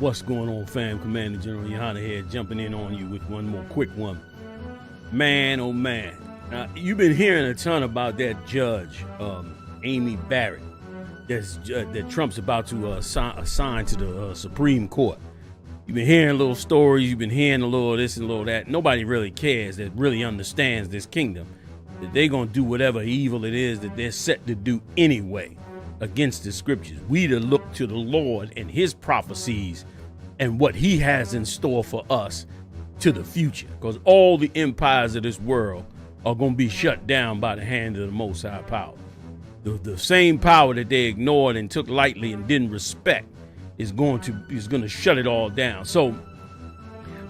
What's going on, fam? Commander General Yahanna here, jumping in on you with one more quick one. Man, oh man. Now, you've been hearing a ton about that judge, Amy Barrett, that Trump's about to assign to the Supreme Court. You've been hearing little stories, you've been hearing a little this and a little that. Nobody really cares, that really understands this kingdom, that they're going to do whatever evil it is that they're set to do anyway against the scriptures. We to look to the Lord and his prophecies and what he has in store for us to the future, because all the empires of this world are going to be shut down by the hand of the Most High Power. The same power that they ignored and took lightly and didn't respect is going to shut it all down. So,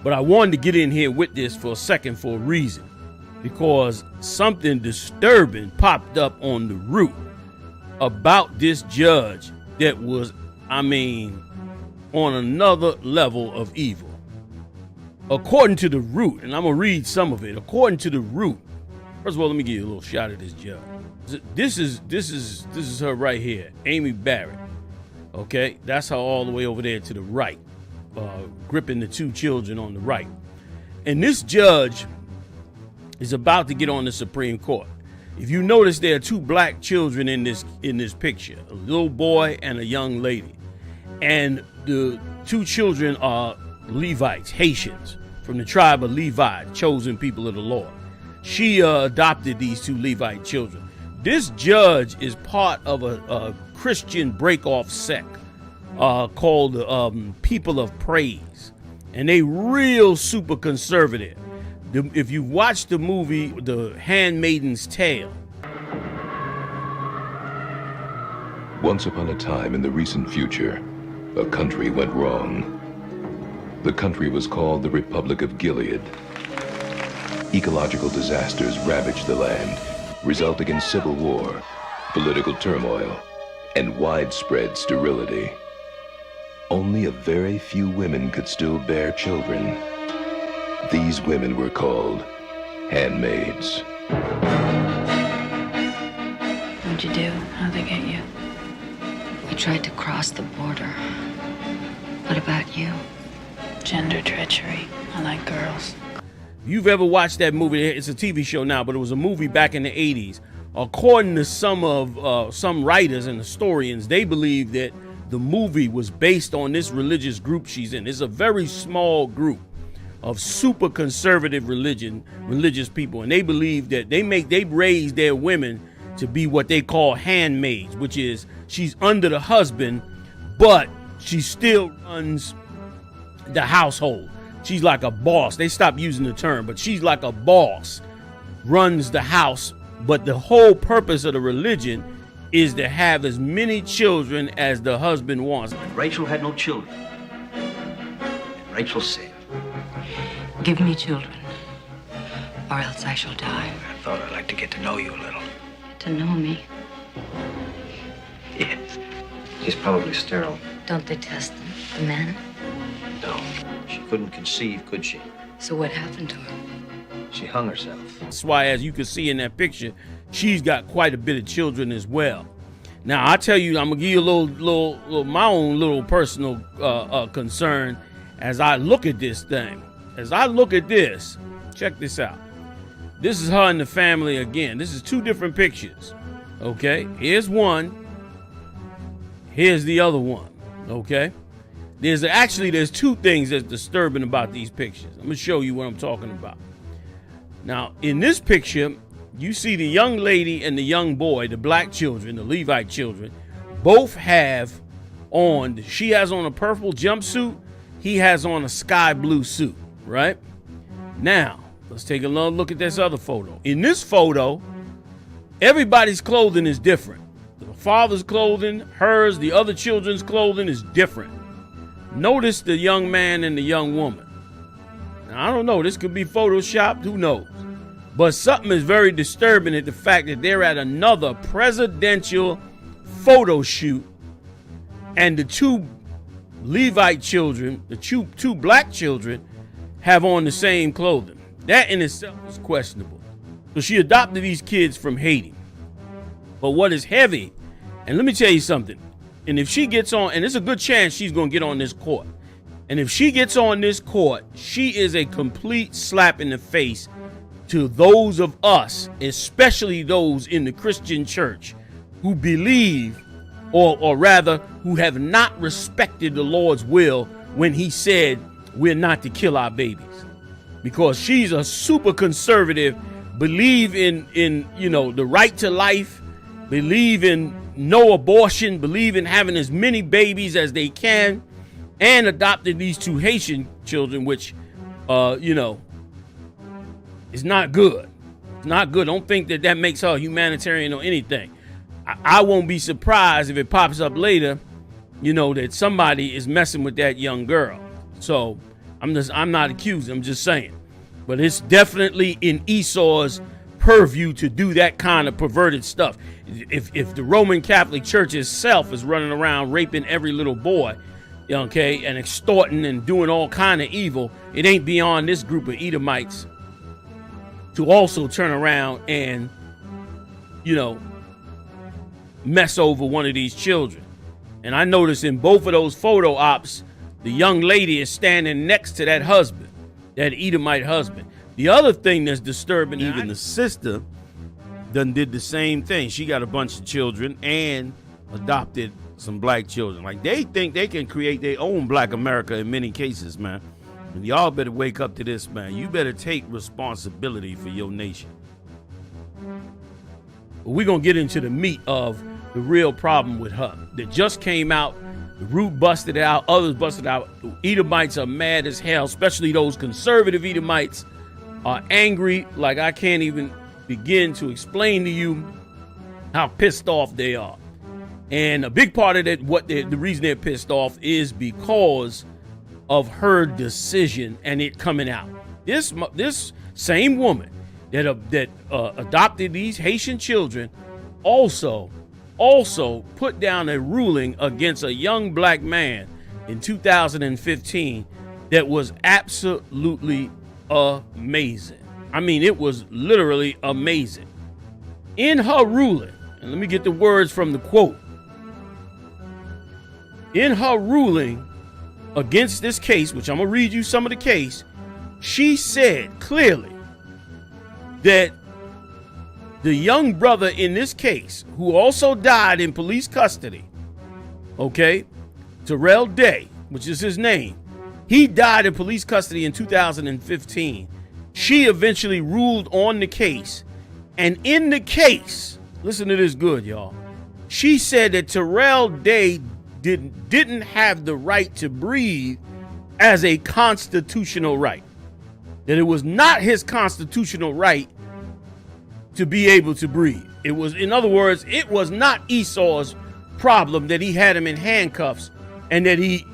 but I wanted to get in here with this for a second for a reason, because something disturbing popped up on the root about this judge that was, on another level of evil. According to the root, and I'm gonna read some of it. According to the root, first of all, let me give you a little shot of this judge. This is her right here, Amy Barrett. Okay, that's her all the way over there to the right, gripping the two children on the right. And this judge is about to get on the Supreme Court. If you notice, there are two black children in this picture, a little boy and a young lady. And the two children are Levites, Haitians, from the tribe of Levi, chosen people of the Lord. She adopted these two Levite children. This judge is part of a Christian break-off sect called People of Praise. And they real super conservative. If you watch the movie, The Handmaid's Tale. Once upon a time in the recent future, a country went wrong. The country was called the Republic of Gilead. Ecological disasters ravaged the land, resulting in civil war, political turmoil, and widespread sterility. Only a very few women could still bear children. These women were called handmaids. What'd you do? How'd they get you? We tried to cross the border. What about you? Gender treachery. I like girls. If you've ever watched that movie, it's a TV show now, but it was a movie back in the 80s. According to some writers and historians, they believe that the movie was based on this religious group she's in. It's a very small group of super conservative religious people, and they believe that they raise their women to be what they call handmaids, which is she's under the husband, but she still runs the household. She's like a boss. They stopped using the term, but she's like a boss, runs the house. But the whole purpose of the religion is to have as many children as the husband wants. Rachel had no children. And Rachel said, Give me children, or else I shall die. I thought I'd like to get to know you a little. To know me? Yes. She's probably sterile. Don't they test them, the men? No. She couldn't conceive, could she? So what happened to her? She hung herself. That's why, as you can see in that picture, she's got quite a bit of children as well. Now, I tell you, I'm gonna give you a little my own little personal concern as I look at this thing. As I look at this, check this out. This is her and the family again. This is two different pictures. Okay, here's one. Here's the other one. Okay, there's two things that's disturbing about these pictures. I'm gonna show you what I'm talking about. Now, in this picture, you see the young lady and the young boy, the black children, the Levite children, both have on, she has on a purple jumpsuit, he has on a sky blue suit, right? Now, let's take another look at this other photo. In this photo, everybody's clothing is different. The father's clothing, hers, the other children's clothing is different. Notice the young man and the young woman. Now, I don't know, this could be photoshopped, who knows? But something is very disturbing at the fact that they're at another presidential photo shoot, and the two Levite children, the two black children, have on the same clothing. That in itself is questionable. So she adopted these kids from Haiti. But what is heavy, and let me tell you something, and if she gets on, and it's a good chance she's going to get on this court. And if she gets on this court, she is a complete slap in the face to those of us, especially those in the Christian church who believe, or rather, who have not respected the Lord's will when he said we're not to kill our babies. Because she's a super conservative, believe in the right to life, believe in no abortion, believe in having as many babies as they can, and adopted these 2 Haitian children, which, is not good. It's not good. Don't think that makes her a humanitarian or anything. I won't be surprised if it pops up later, that somebody is messing with that young girl. So I'm not accusing, I'm just saying. But it's definitely in Esau's purview to do that kind of perverted stuff. If the Roman Catholic Church itself is running around raping every little boy, okay, and extorting and doing all kind of evil, it ain't beyond this group of Edomites to also turn around and, mess over one of these children. And I noticed in both of those photo ops, the young lady is standing next to that husband, that Edomite husband. The other thing that's disturbing, even the sister done did the same thing. She got a bunch of children and adopted some black children. Like, they think they can create their own black America in many cases, man. And y'all better wake up to this, man. You better take responsibility for your nation. But we're going to get into the meat of the real problem with her that just came out. The Root busted it out. Others busted it out. The Edomites are mad as hell, especially those conservative Edomites are angry. Like, I can't even begin to explain to you how pissed off they are. And a big part of that, the reason they're pissed off is because of her decision and it coming out. This same woman that adopted these Haitian children also put down a ruling against a young black man in 2015 that was absolutely amazing. I mean, it was literally amazing. In her ruling, and let me get the words from the quote. In her ruling against this case, which I'm going to read you some of the case, she said clearly that the young brother in this case, who also died in police custody, okay, Terrell Day, which is his name, he died in police custody in 2015. She eventually ruled on the case. And in the case, listen to this good, y'all. She said that Terrell Day didn't have the right to breathe as a constitutional right. That it was not his constitutional right to be able to breathe. It was, in other words, it was not Esau's problem that he had him in handcuffs and that he,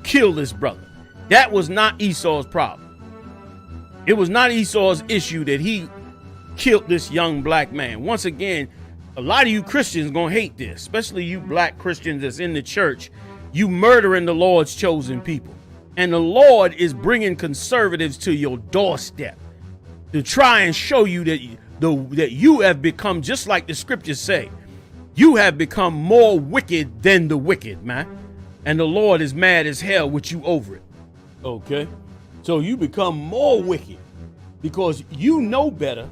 killed his brother. That was not Esau's problem. It was not Esau's issue that he killed this young black man. Once again, a lot of you Christians gonna hate this, especially you black Christians that's in the church. You murdering the Lord's chosen people. And the Lord is bringing conservatives to your doorstep to try and show you that you have become, just like the scriptures say, you have become more wicked than the wicked, man. And the Lord is mad as hell with you over it. Okay? So you become more wicked because you know better,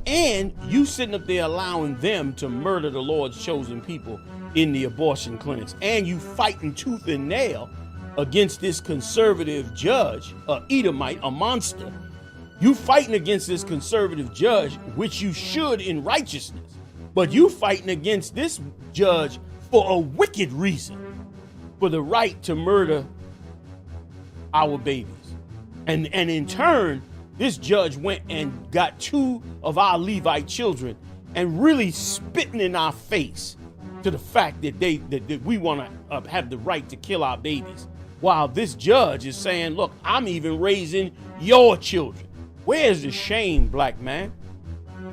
and you sitting up there allowing them to murder the Lord's chosen people in the abortion clinics, and you fighting tooth and nail against this conservative judge, a Edomite, a monster. You fighting against this conservative judge, which you should in righteousness, but you fighting against this judge for a wicked reason, for the right to murder our babies. And in turn, this judge went and got 2 of our Levite children and really spitting in our face to the fact that that we want to have the right to kill our babies, while this judge is saying, look, I'm even raising your children. Where's the shame, black man?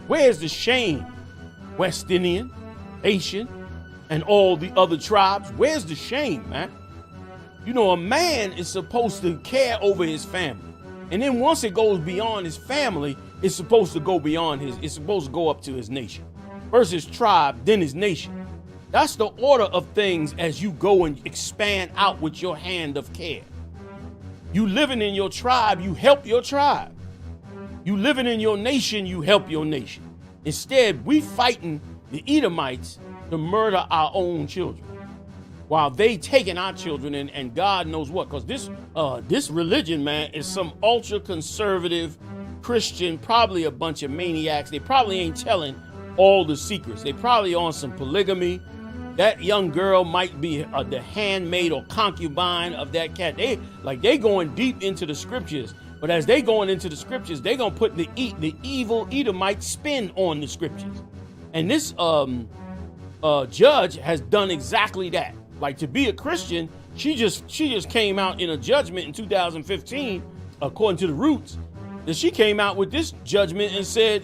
Where's the shame, West Indian, Haitian, and all the other tribes? Where's the shame, man? A man is supposed to care over his family. And then once it goes beyond his family, it's supposed to go beyond it's supposed to go up to his nation. First his tribe, then his nation. That's the order of things as you go and expand out with your hand of care. You living in your tribe, you help your tribe. You living in your nation, you help your nation. Instead, we fighting the Edomites to murder our own children, while they taking our children and God knows what. Because this religion, man, is some ultra conservative Christian, probably a bunch of maniacs. They probably ain't telling all the secrets. They probably on some polygamy. That young girl might be the handmaid or concubine of that cat. They going deep into the scriptures. But as they going into the scriptures, they gonna put the evil Edomite spin on the scriptures. And this judge has done exactly that. Like, to be a Christian, she just came out in a judgment in 2015, according to the roots, that she came out with this judgment and said,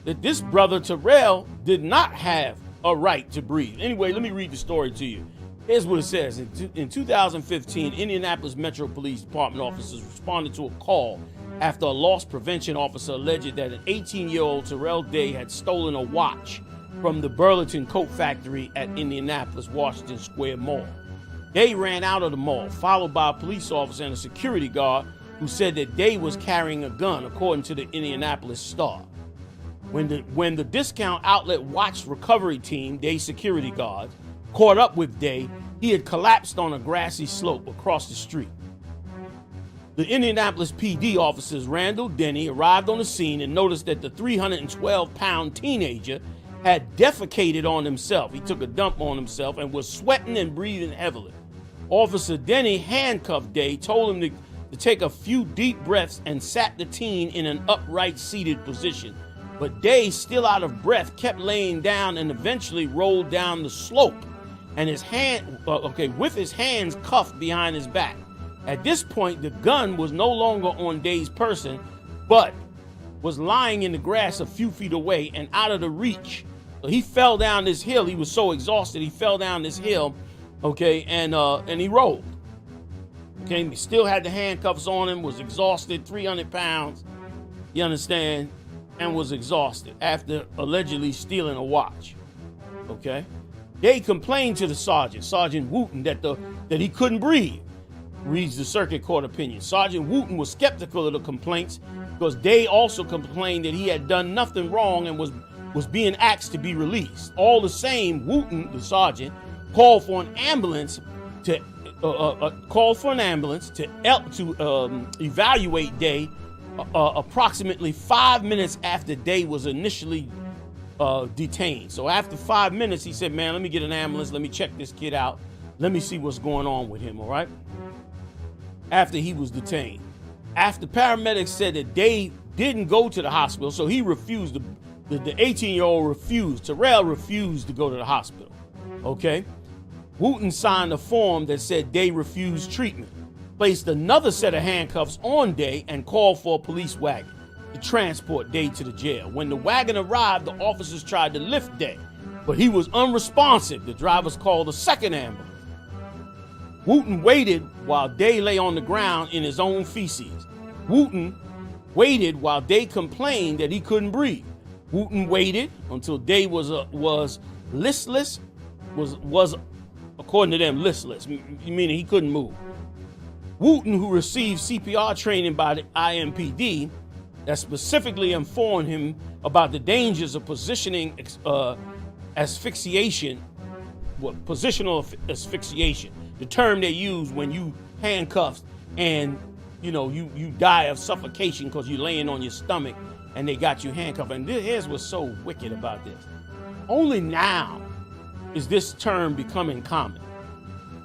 that this brother Terrell did not have a right to breathe. Anyway, let me read the story to you. Here's what it says. In 2015, Indianapolis Metro Police Department officers responded to a call after a loss prevention officer alleged that an 18-year-old Terrell Day had stolen a watch from the Burlington Coat Factory at Indianapolis Washington Square Mall. Day ran out of the mall, followed by a police officer and a security guard who said that Day was carrying a gun, according to the Indianapolis Star. When the discount outlet watch recovery team, Day security guards, caught up with Day, he had collapsed on a grassy slope across the street. The Indianapolis PD officers Randall Denny arrived on the scene and noticed that the 312-pound teenager had defecated on himself. He took a dump on himself and was sweating and breathing heavily. Officer Denny handcuffed Day, told him to take a few deep breaths, and sat the teen in an upright seated position. But Day, still out of breath, kept laying down and eventually rolled down the slope, and with his hands cuffed behind his back. At this point, the gun was no longer on Day's person, but was lying in the grass a few feet away and out of the reach. So he fell down this hill. He was so exhausted, he fell down this hill, and he rolled. Okay, he still had the handcuffs on him, was exhausted, 300 pounds, you understand, and was exhausted after allegedly stealing a watch. Okay, they complained to the Sergeant Wooten, that he couldn't breathe. Reads the circuit court opinion. Sergeant Wooten was skeptical of the complaints because Day also complained that he had done nothing wrong and was being asked to be released. All the same, Wooten, the sergeant, called for an ambulance to evaluate Day approximately 5 minutes after Day was initially detained. So after 5 minutes, he said, man, let me get an ambulance. Let me check this kid out. Let me see what's going on with him, all right? After he was detained. After paramedics said that Day didn't go to the hospital, so he refused, the 18-year-old refused, Terrell refused to go to the hospital, okay? Wooten signed a form that said Day refused treatment, placed another set of handcuffs on Day, and called for a police wagon to transport Day to the jail. When the wagon arrived, the officers tried to lift Day, but he was unresponsive. The drivers called a second ambulance. Wooten waited while Day lay on the ground in his own feces. Wooten waited while Day complained that he couldn't breathe. Wooten waited until Day was listless, was according to them listless, meaning he couldn't move. Wooten, who received CPR training by the IMPD that specifically informed him about the dangers of positional asphyxiation, the term they use when you handcuffed and you die of suffocation because you're laying on your stomach and they got you handcuffed. And here's what's so wicked about this. Only now is this term becoming common.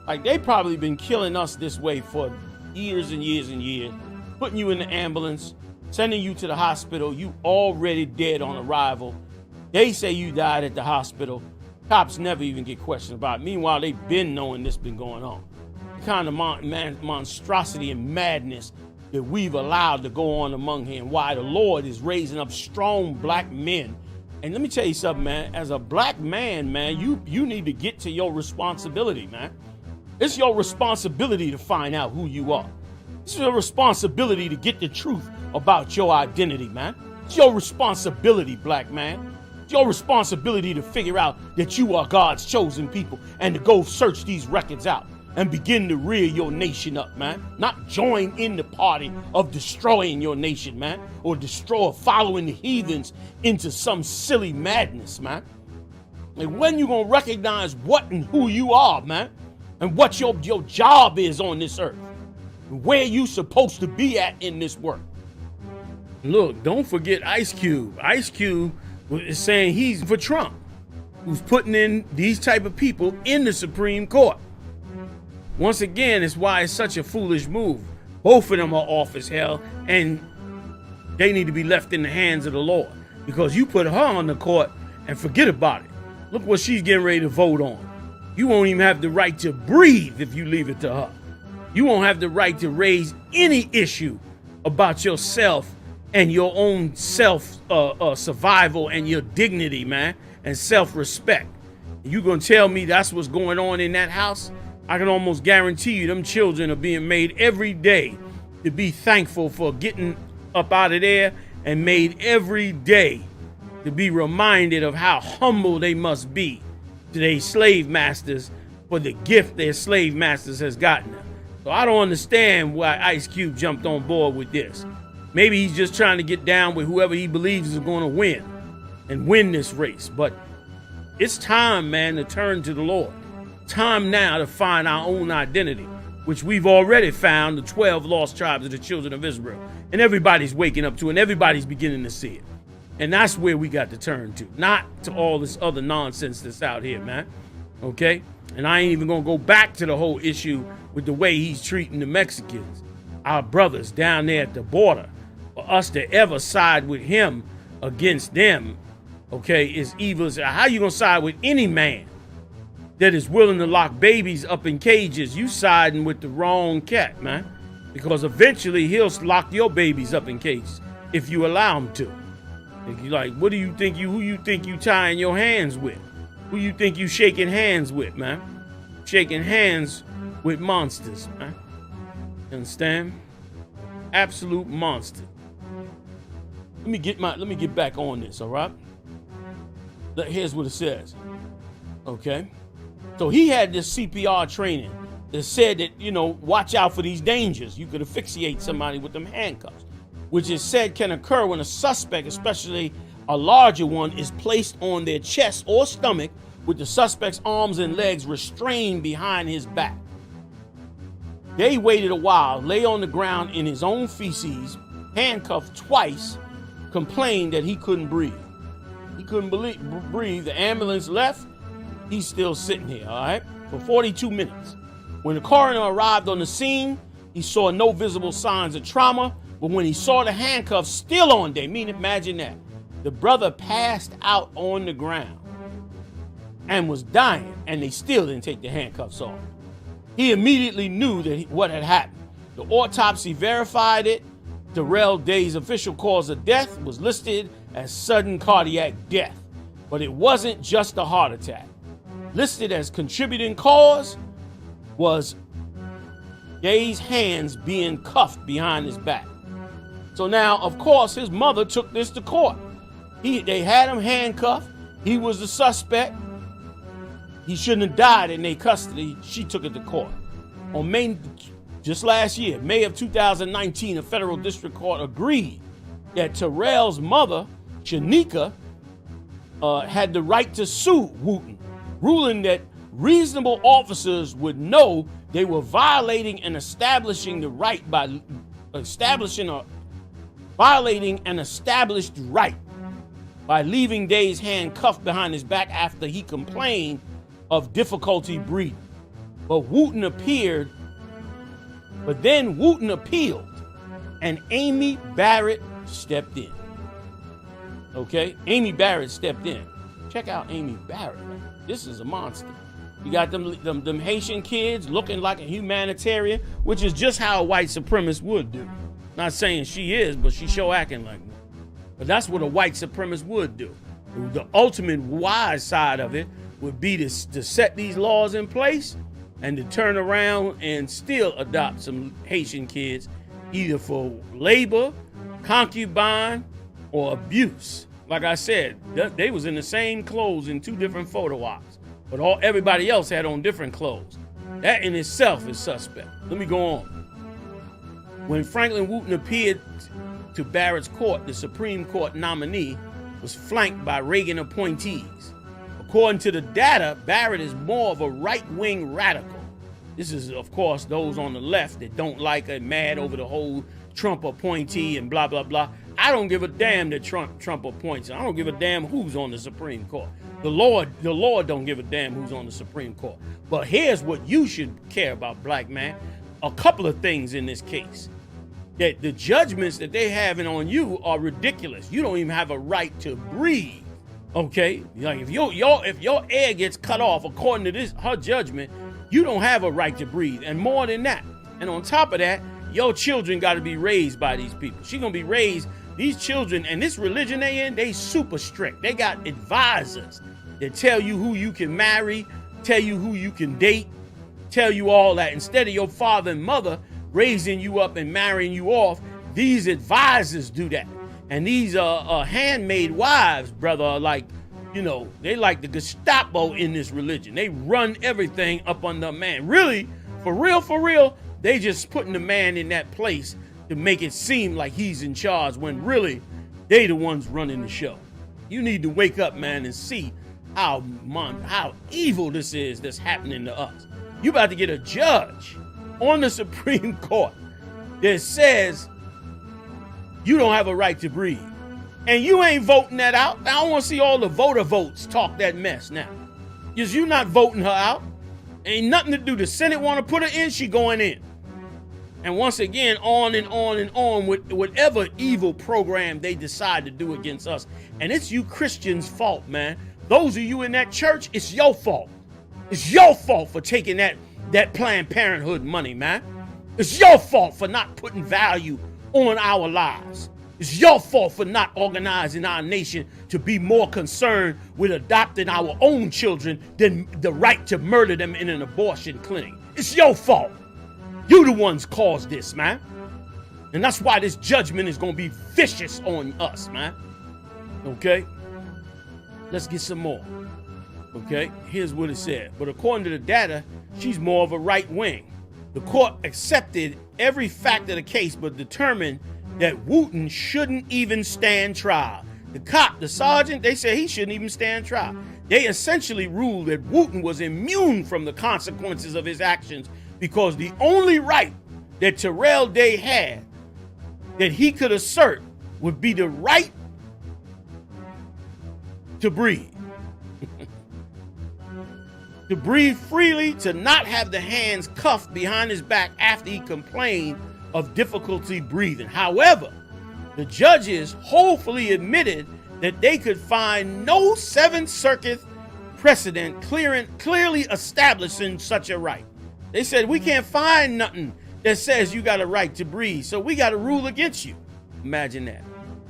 Like, they probably been killing us this way for years and years and years, putting you in the ambulance, sending you to the hospital, you already dead on arrival. They say you died at the hospital. Cops never even get questioned about it. Meanwhile, they've been knowing this been going on. The kind of monstrosity and madness that we've allowed to go on among here, and why the Lord is raising up strong black men. And let me tell you something, man. As a black man, man, you need to get to your responsibility, man. It's your responsibility to find out who you are. It's your responsibility to get the truth about your identity, man. It's your responsibility, black man. It's your responsibility to figure out that you are God's chosen people and to go search these records out and begin to rear your nation up, man. Not join in the party of destroying your nation, man, or following the heathens into some silly madness, man. Like, when you gonna recognize what and who you are, man, and what your job is on this earth, and where you supposed to be at in this work? Look, don't forget Ice Cube. Ice Cube is saying he's for Trump, who's putting in these type of people in the Supreme Court. Once again, it's why it's such a foolish move. Both of them are off as hell, and they need to be left in the hands of the Lord, because you put her on the court and forget about it. Look what she's getting ready to vote on. You won't even have the right to breathe if you leave it to her. You won't have the right to raise any issue about yourself and your own survival and your dignity, man, and self-respect. You gonna tell me that's what's going on in that house? I can almost guarantee you them children are being made every day to be thankful for getting up out of there, and made every day to be reminded of how humble they must be to their slave masters for the gift their slave masters has gotten them. So I don't understand why Ice Cube jumped on board with this. Maybe he's just trying to get down with whoever he believes is going to win and win this race. But it's time, man, to turn to the Lord. Time now to find our own identity, which we've already found, the 12 lost tribes of the children of Israel. And everybody's waking up to it, and everybody's beginning to see it. And that's where we got to turn to, not to all this other nonsense that's out here, man. Okay? And I ain't even going to go back to the whole issue with the way he's treating the Mexicans, our brothers down there at the border. For us to ever side with him against them, okay, is evil. How you going to side with any man that is willing to lock babies up in cages? You siding with the wrong cat, man. Because eventually he'll lock your babies up in cages if you allow him to. If you like, who you think you tying your hands with? Who you think you shaking hands with, man? Shaking hands with monsters, man. You understand? Absolute monster. Let me get back on this, all right? Here's what it says. Okay? So he had this CPR training that said that, watch out for these dangers. You could asphyxiate somebody with them handcuffs, which is said can occur when a suspect, especially a larger one, is placed on their chest or stomach with the suspect's arms and legs restrained behind his back. They waited a while, lay on the ground in his own feces, handcuffed twice, complained that he couldn't breathe. He couldn't breathe. The ambulance left. He's still sitting here, all right, for 42 minutes. When the coroner arrived on the scene, he saw no visible signs of trauma, but when he saw the handcuffs still on there, imagine that, the brother passed out on the ground and was dying, and they still didn't take the handcuffs off. He immediately knew what had happened. The autopsy verified it. Terrell Day's official cause of death was listed as sudden cardiac death, but it wasn't just a heart attack. Listed as contributing cause was Day's hands being cuffed behind his back. So now, of course, his mother took this to court. They had him handcuffed. He was the suspect. He shouldn't have died in their custody. She took it to court. On May, just last year, May of 2019, a federal district court agreed that Terrell's mother, Shanika, had the right to sue Wooten, ruling that reasonable officers would know they were violating and establishing the right by violating an established right by leaving Day's hand cuffed behind his back after he complained of difficulty breathing. But then Wooten appealed, and Amy Barrett stepped in. Okay? Amy Barrett stepped in. Check out Amy Barrett. This is a monster. You got them Haitian kids looking like a humanitarian, which is just how a white supremacist would do. Not saying she is, but she sure acting like one. But that's what a white supremacist would do. The ultimate wise side of it would be to set these laws in place and to turn around and still adopt some Haitian kids, either for labor, concubine, or abuse. Like I said, they was in the same clothes in two different photo ops, but everybody else had on different clothes. That in itself is suspect. Let me go on. When Franklin Wooten appeared to Barrett's court, the Supreme Court nominee was flanked by Reagan appointees. According to the data, Barrett is more of a right-wing radical. This is, of course, those on the left that don't like or mad over the whole Trump appointee and blah, blah, blah. I don't give a damn that Trump appoints. I don't give a damn who's on the Supreme Court. The Lord don't give a damn who's on the Supreme Court. But here's what you should care about, black man. A couple of things in this case. That the judgments that they having on you are ridiculous. You don't even have a right to breathe. Okay? Like if your air gets cut off according to her judgment, you don't have a right to breathe. And more than that. And on top of that, your children got to be raised by these people. She's going to be raised, these children, and this religion they in, they super strict. They got advisors that tell you who you can marry, tell you who you can date, tell you all that. Instead of your father and mother raising you up and marrying you off, these advisors do that. And these handmaid wives, brother, are like, you know, they like the Gestapo in this religion. They run everything up under a man. Really, for real, they just putting the man in that place to make it seem like he's in charge when really they the ones running the show. You need to wake up, man, and see how evil this is that's happening to us. You about to get a judge on the Supreme Court that says you don't have a right to breathe. And you ain't voting that out. I don't want to see all the voter votes talk that mess now. Because you not voting her out. Ain't nothing to do. The Senate want to put her in, she going in. And once again, on and on and on with whatever evil program they decide to do against us. And it's you Christians' fault, man. Those of you in that church, it's your fault. It's your fault for taking that Planned Parenthood money, man. It's your fault for not putting value on our lives. It's your fault for not organizing our nation to be more concerned with adopting our own children than the right to murder them in an abortion clinic. It's your fault. You the ones caused this, man. And that's why this judgment is going to be vicious on us, man. Okay? Let's get some more. Okay? Here's what it said. But according to the data, she's more of a right wing. The court accepted every fact of the case, but determined that Wooten shouldn't even stand trial. The sergeant, they said he shouldn't even stand trial. They essentially ruled that Wooten was immune from the consequences of his actions because the only right that Terrell Day had that he could assert would be the right to breathe. To breathe freely, to not have the hands cuffed behind his back after he complained of difficulty breathing. However, the judges hopefully admitted that they could find no Seventh Circuit precedent clearly establishing such a right. They said, we can't find nothing that says you got a right to breathe, so we got to rule against you. Imagine that.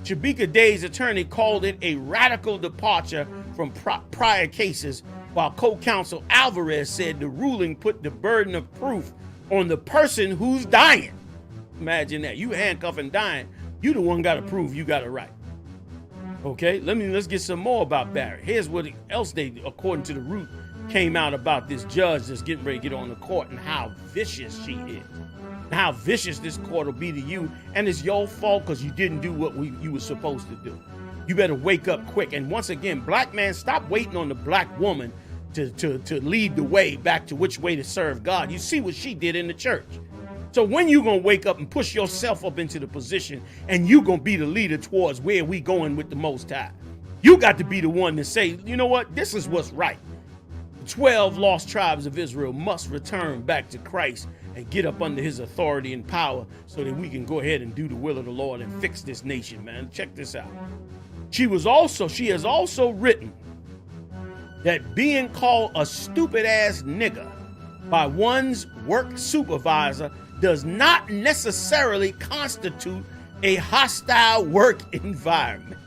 Shabika Day's attorney called it a radical departure from prior cases, while co-counsel Alvarez said the ruling put the burden of proof on the person who's dying. Imagine that. You handcuffed and dying. You the one got to prove you got it right. Okay, let's get some more about Barrett. Here's what else they, according to the root, came out about this judge that's getting ready to get on the court and how vicious she is. And how vicious this court will be to you. And it's your fault because you didn't do what you were supposed to do. You better wake up quick. And once again, black man, stop waiting on the black woman to lead the way back to which way to serve God. You see what she did in the church. So when you gonna wake up and push yourself up into the position and you gonna be the leader towards where we going with the Most High? You got to be the one to say, you know what, this is what's right. The 12 lost tribes of Israel must return back to Christ and get up under his authority and power so that we can go ahead and do the will of the Lord and fix this nation, man. Check this out. She has also written that being called a stupid ass nigger by one's work supervisor does not necessarily constitute a hostile work environment.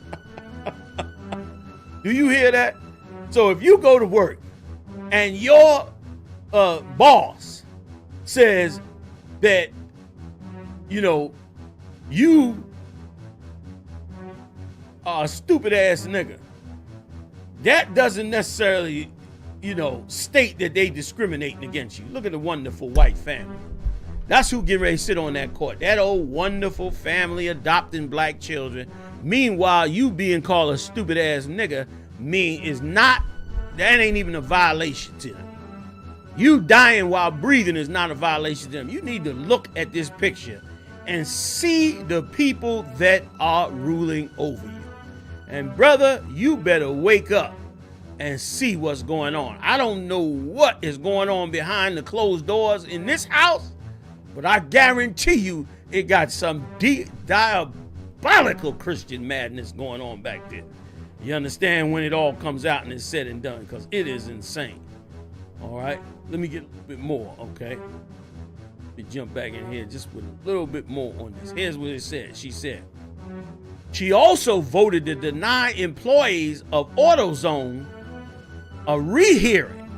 Do you hear that? So if you go to work and your boss says that, you know, you are a stupid ass nigga, that doesn't necessarily state that they discriminating against you. Look at the wonderful white family. That's who get ready to sit on that court. That old wonderful family adopting black children. Meanwhile, you being called a stupid ass nigga that ain't even a violation to them. You dying while breathing is not a violation to them. You need to look at this picture and see the people that are ruling over you. And brother, you better wake up and see what's going on. I don't know what is going on behind the closed doors in this house, but I guarantee you it got some diabolical Christian madness going on back there. You understand when it all comes out and is said and done, because it is insane. All right, let me get a little bit more, okay? Let me jump back in here just with a little bit more on this. Here's what it said. She said, she also voted to deny employees of AutoZone a rehearing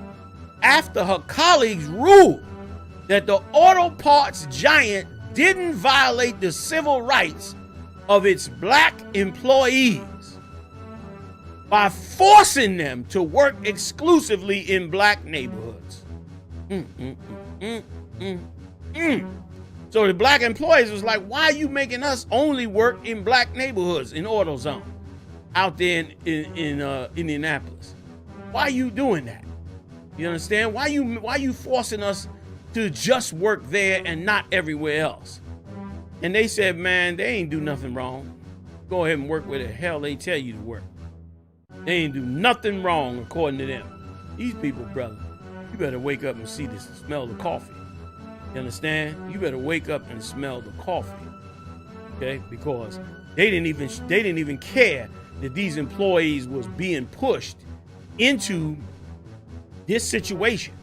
after her colleagues ruled that the auto parts giant didn't violate the civil rights of its black employees by forcing them to work exclusively in black neighborhoods. So the black employees was like, why are you making us only work in black neighborhoods in AutoZone out there in Indianapolis? Why are you doing that? You understand? Why you forcing us to just work there and not everywhere else? And they said, man, they ain't do nothing wrong. Go ahead and work where the hell they tell you to work. They ain't do nothing wrong according to them. These people, brother, you better wake up and see this, smell the coffee. You understand? You better wake up and smell the coffee. Okay? Because they didn't even care that these employees was being pushed into this situation.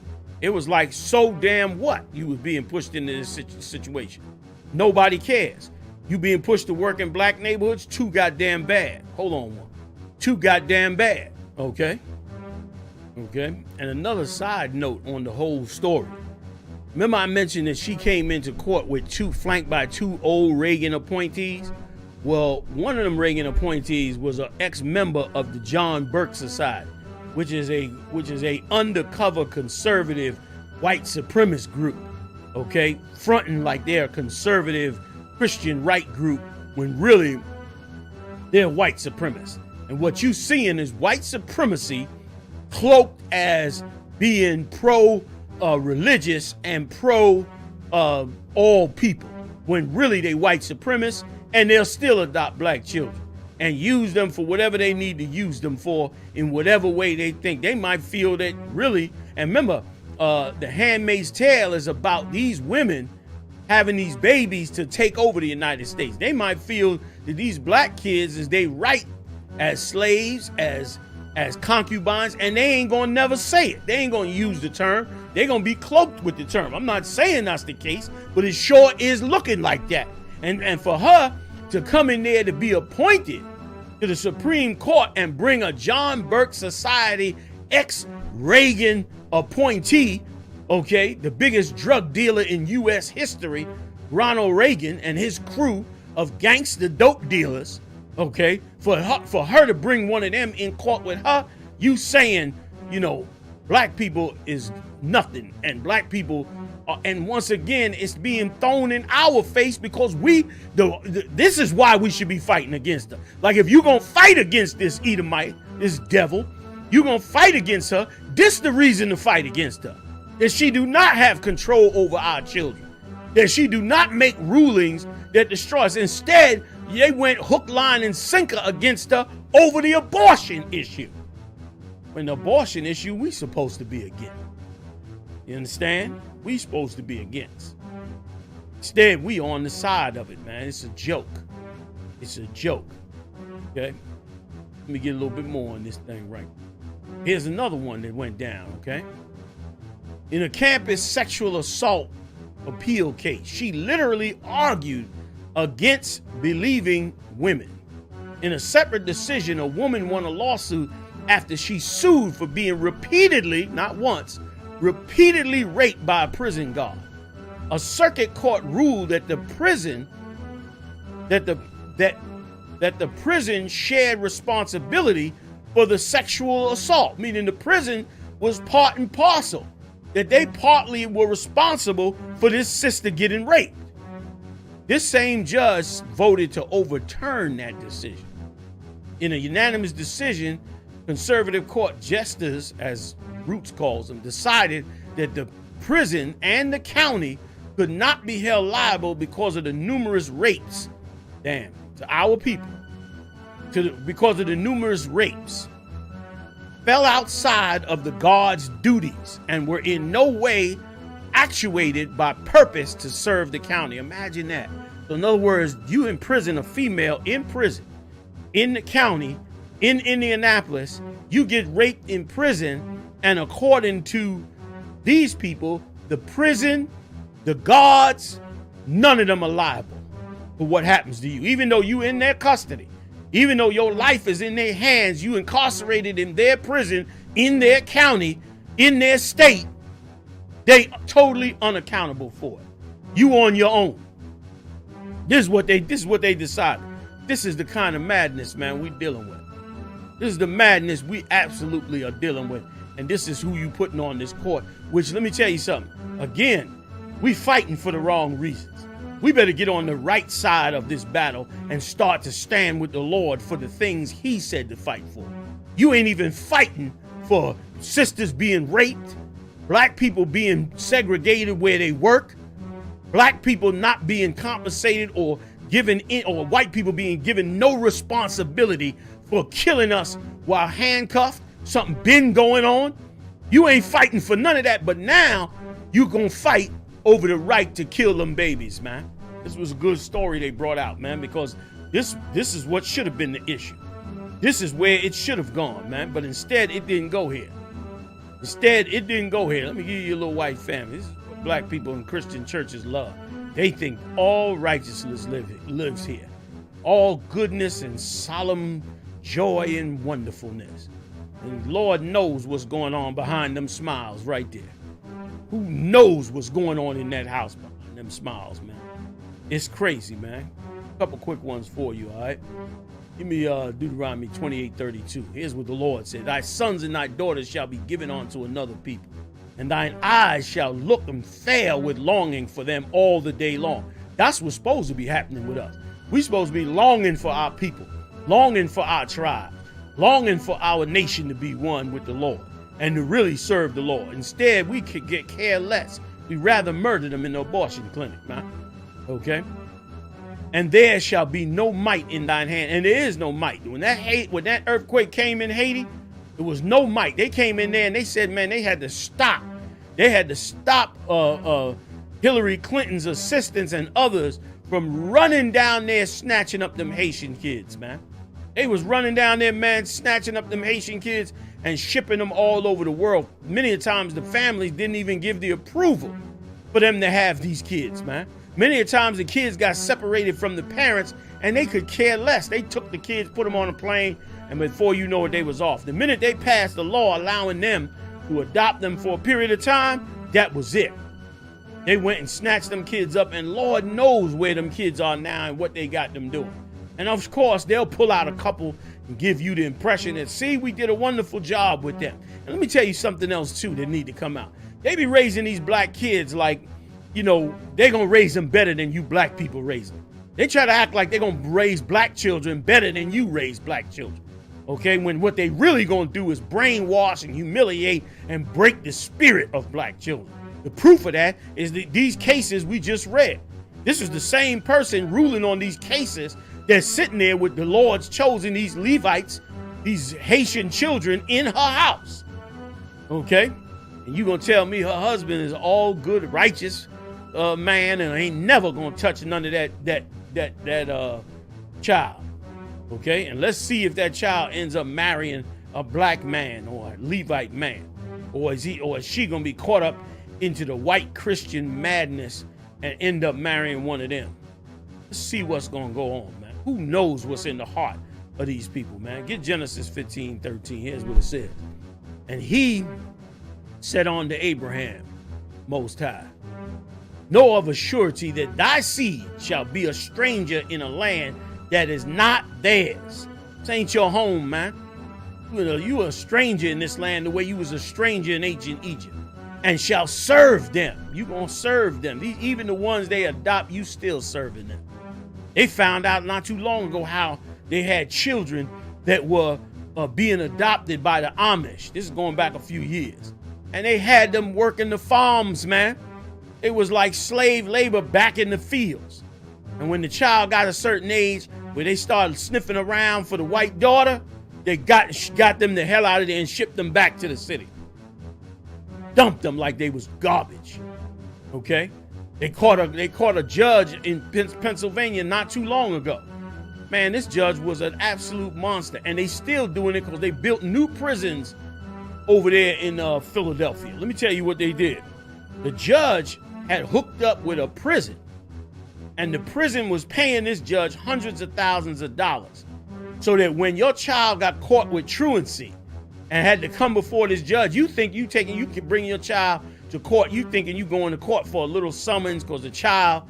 It was like, so damn what you was being pushed into this situation. Nobody cares. You being pushed to work in black neighborhoods, too goddamn bad. Hold on one. Too goddamn bad. Okay? Okay? And another side note on the whole story. Remember I mentioned that she came into court with flanked by two old Reagan appointees? Well, one of them Reagan appointees was an ex-member of the John Birch Society, which is a undercover conservative white supremacist group, okay? Fronting like they're a conservative Christian right group when really they're white supremacists. And what you seeing is white supremacy cloaked as being pro-religious and pro-all people, when really they white supremacists, and they'll still adopt black children and use them for whatever they need to use them for in whatever way they think. They might feel that really, and remember, The Handmaid's Tale is about these women having these babies to take over the United States. They might feel that these black kids is they right as slaves, as concubines, and they ain't gonna never say it. They ain't gonna use the term. They're gonna be cloaked with the term. I'm not saying that's the case, but it sure is looking like that. And for her to come in there to be appointed to the Supreme Court and bring a John Birch Society ex-Reagan appointee, okay, the biggest drug dealer in U.S. history, Ronald Reagan and his crew of gangster dope dealers, okay, for her to bring one of them in court with her, you saying, black people is nothing, and black people are, and once again, it's being thrown in our face because this is why we should be fighting against her. Like, if you're gonna fight against this Edomite, this devil, you're gonna fight against her. This the reason to fight against her. That she do not have control over our children. That she do not make rulings that destroy us. Instead, they went hook, line, and sinker against her over the abortion issue. When the abortion issue, we supposed to be against. You understand? We supposed to be against. Instead, we on the side of it, man. It's a joke. It's a joke. Okay? Let me get a little bit more on this thing right. Here's another one that went down, okay? In a campus sexual assault appeal case, she literally argued against believing women. In a separate decision, a woman won a lawsuit after she sued for being repeatedly, not once, repeatedly raped by a prison guard. A circuit court ruled that the prison shared responsibility for the sexual assault, meaning the prison was part and parcel, that they partly were responsible for this sister getting raped. This same judge voted to overturn that decision. In a unanimous decision, conservative court jesters, as Roots calls them, decided that the prison and the county could not be held liable because of the numerous rapes, to our people, because of the numerous rapes, fell outside of the guard's duties and were in no way actuated by purpose to serve the county. Imagine that. So in other words, you imprison a female in prison, in the county, in Indianapolis, you get raped in prison, and according to these people, the prison, the guards, none of them are liable for what happens to you, even though you in their custody, even though your life is in their hands, you incarcerated in their prison, in their county, in their state, they totally unaccountable for it. You on your own. This is what they decided. This is the kind of madness, man, we dealing with. This is the madness we absolutely are dealing with. And this is who you putting on this court, which, let me tell you something. Again, we fighting for the wrong reasons. We better get on the right side of this battle and start to stand with the Lord for the things he said to fight for. You ain't even fighting for sisters being raped, black people being segregated where they work, black people not being compensated or given in, or white people being given no responsibility for killing us while handcuffed. Something been going on. You ain't fighting for none of that, but now you gonna fight over the right to kill them babies, man. This was a good story they brought out, man, because this is what should have been the issue. This is where it should have gone, man, but instead it didn't go here. Instead, it didn't go here. Let me give you a little white family. This is what black people in Christian churches love. They think all righteousness lives here. All goodness and solemn joy and wonderfulness. And Lord knows what's going on behind them smiles right there. Who knows what's going on in that house behind them smiles, man? It's crazy, man. A couple quick ones for you, all right? Give me Deuteronomy 28:32. Here's what the Lord said. Thy sons and thy daughters shall be given unto another people, and thine eyes shall look and fail with longing for them all the day long. That's what's supposed to be happening with us. We're supposed to be longing for our people, longing for our tribe, longing for our nation to be one with the Lord and to really serve the Lord. Instead, we could get careless. We'd rather murder them in the abortion clinic, man. Okay? And there shall be no might in thine hand. And there is no might. When that earthquake came in Haiti, there was no might. They came in there and they said, man, they had to stop. They had to stop Hillary Clinton's assistants and others from running down there snatching up them Haitian kids, man. They was running down there, man, snatching up them Haitian kids and shipping them all over the world. Many times the families didn't even give the approval for them to have these kids, man. Many times the kids got separated from the parents and they could care less. They took the kids, put them on a plane, and before you know it, they was off. The minute they passed the law allowing them to adopt them for a period of time, that was it. They went and snatched them kids up, and Lord knows where them kids are now and what they got them doing. And of course, they'll pull out a couple and give you the impression that, see, we did a wonderful job with them. And let me tell you something else, too, that need to come out. They be raising these black kids like, you know, they're going to raise them better than you black people raise them. They try to act like they're going to raise black children better than you raise black children. Okay, when what they really going to do is brainwash and humiliate and break the spirit of black children. The proof of that is that these cases we just read. This is the same person ruling on these cases that's sitting there with the Lord's chosen, these Levites, these Haitian children in her house. Okay? And you going to tell me her husband is all good, righteous man and ain't never going to touch none of that child. Okay? And let's see if that child ends up marrying a black man or a Levite man. Or is she going to be caught up into the white Christian madness and end up marrying one of them? Let's see what's going to go on, man. Who knows what's in the heart of these people, man? Get Genesis 15:13. Here's what it says. And he said unto Abraham, Most High, know of a surety that thy seed shall be a stranger in a land that is not theirs. This ain't your home, man. You are a stranger in this land the way you was a stranger in ancient Egypt, and shall serve them. You gonna serve them. Even the ones they adopt, you still serving them. They found out not too long ago how they had children that were being adopted by the Amish. This is going back a few years. And they had them working the farms, man. It was like slave labor back in the fields. And when the child got a certain age, where they started sniffing around for the white daughter, they got them the hell out of there and shipped them back to the city. Dumped them like they was garbage. Okay? They caught a judge in Pennsylvania not too long ago. Man, this judge was an absolute monster, and they still doing it because they built new prisons over there in Philadelphia. Let me tell you what they did. The judge had hooked up with a prison, and the prison was paying this judge hundreds of thousands of dollars, so that when your child got caught with truancy and had to come before this judge, you think you can bring your child to court. You thinking you going to court for a little summons because the child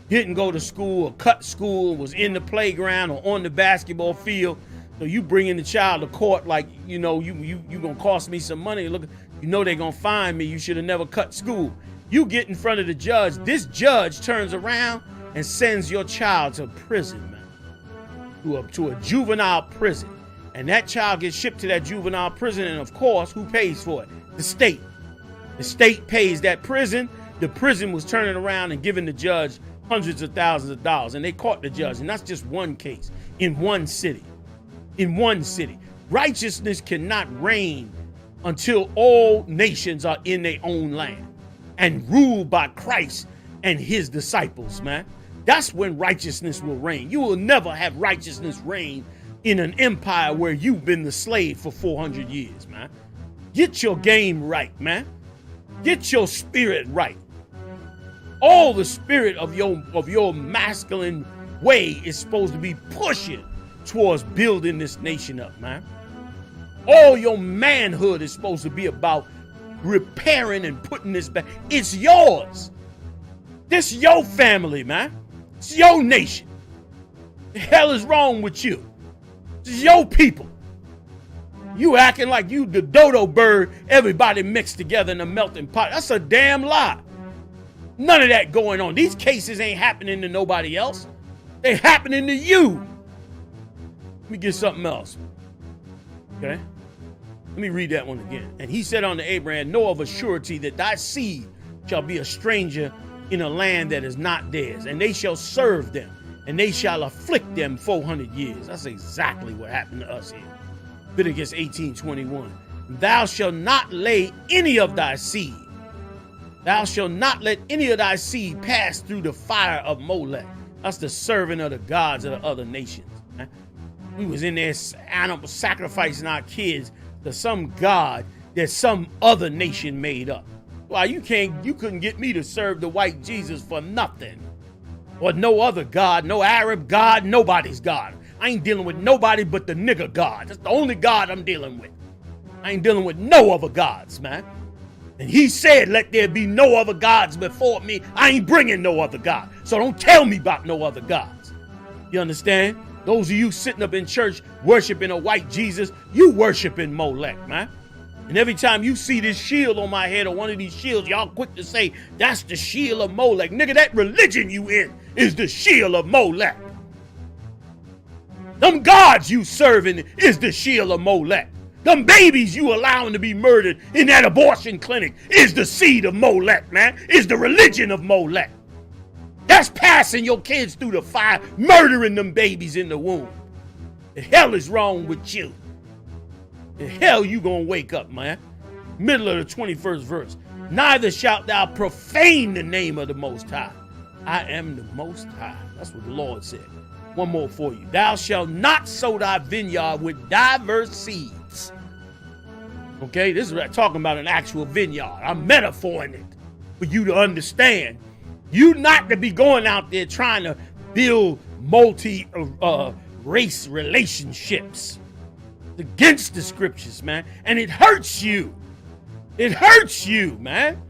didn't go to school or cut school, was in the playground or on the basketball field. So you bringing the child to court like, you gonna cost me some money. Look, they're gonna fine me. You should have never cut school. You get in front of the judge. This judge turns around and sends your child to prison, man, to a juvenile prison. And that child gets shipped to that juvenile prison. And of course, who pays for it? The state. The state pays that prison. The prison was turning around and giving the judge hundreds of thousands of dollars. And they caught the judge. And that's just one case in one city. In one city. Righteousness cannot reign until all nations are in their own land and ruled by Christ and his disciples, man. That's when righteousness will reign. You will never have righteousness reign in an empire where you've been the slave for 400 years, man. Get your game right, man. Get your spirit right. All the spirit of your masculine way is supposed to be pushing towards building this nation up, man. All your manhood is supposed to be about repairing and putting this back. It's yours. This is your family, man. It's your nation. The hell is wrong with you? This is your people. You acting like you the dodo bird, everybody mixed together in a melting pot. That's a damn lie. None of that going on. These cases ain't happening to nobody else. They happening to you. Let me get something else. Okay? Let me read that one again. And he said unto Abraham, know of a surety that thy seed shall be a stranger in a land that is not theirs, and they shall serve them, and they shall afflict them 400 years. That's exactly what happened to us here. Leviticus 18:21. Thou shalt not lay any of thy seed. Thou shalt not let any of thy seed pass through the fire of Molech. That's the serving of the gods of the other nations. We was in there animal sacrificing our kids to some god that some other nation made up. Why, you couldn't get me to serve the white Jesus for nothing. Or no other god, no Arab god, nobody's god. I ain't dealing with nobody but the nigger god. That's the only god I'm dealing with. I ain't dealing with no other gods, man. And he said, let there be no other gods before me. I ain't bringing no other god. So don't tell me about no other gods. You understand? Those of you sitting up in church worshiping a white Jesus, you worshiping Molech, man. And every time you see this shield on my head or one of these shields, y'all quick to say, that's the shield of Molech. Nigga, that religion you in is the shield of Molech. Them gods you serving is the shield of Molech. Them babies you allowing to be murdered in that abortion clinic is the seed of Molech, man. Is the religion of Molech. That's passing your kids through the fire, murdering them babies in the womb. The hell is wrong with you? The hell you gonna wake up, man? Middle of the 21st verse. Neither shalt thou profane the name of the Most High. I am the Most High. That's what the Lord said. One more for you. Thou shalt not sow thy vineyard with diverse seeds. Okay, this is talking about an actual vineyard. I'm metaphoring it for you to understand. You not to be going out there trying to build multi-race relationships. It's against the scriptures, man. And it hurts you. It hurts you, man.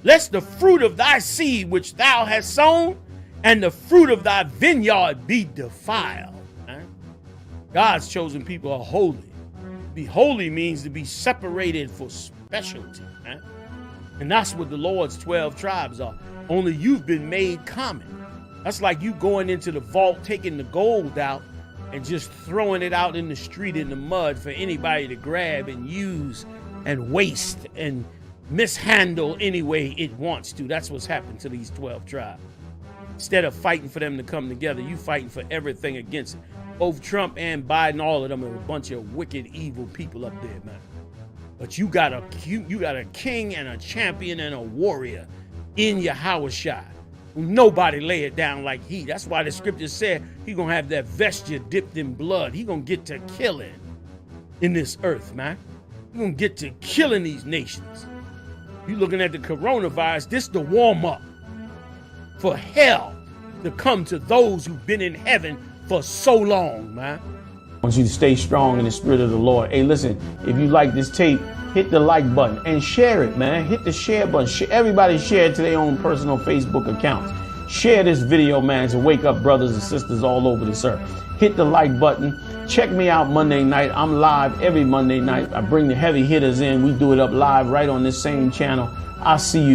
Lest the fruit of thy seed which thou hast sown and the fruit of thy vineyard be defiled. Man. God's chosen people are holy. Be holy means to be separated for specialty, man. And that's what the Lord's 12 tribes are. Only you've been made common. That's like you going into the vault, taking the gold out, and just throwing it out in the street in the mud for anybody to grab and use and waste and mishandle any way it wants to. That's what's happened to these 12 tribes. Instead of fighting for them to come together, you fighting for everything against it. Both Trump and Biden, all of them are a bunch of wicked, evil people up there, man. But you got a king and a champion and a warrior in Yahawashi. Nobody lay it down like he. That's why the scripture said he gonna have that vesture dipped in blood. He gonna get to killing in this earth, man. He gonna get to killing these nations. You looking at the coronavirus, this the warm-up for hell to come to those who've been in heaven for so long, man. I want you to stay strong in the spirit of the Lord. Hey, listen, if you like this tape, hit the like button and share it, man. Hit the share button. Everybody share it to their own personal Facebook accounts. Share this video, man, to wake up brothers and sisters all over this earth. Hit the like button. Check me out Monday night. I'm live every Monday night. I bring the heavy hitters in. We do it up live right on this same channel. I'll see you.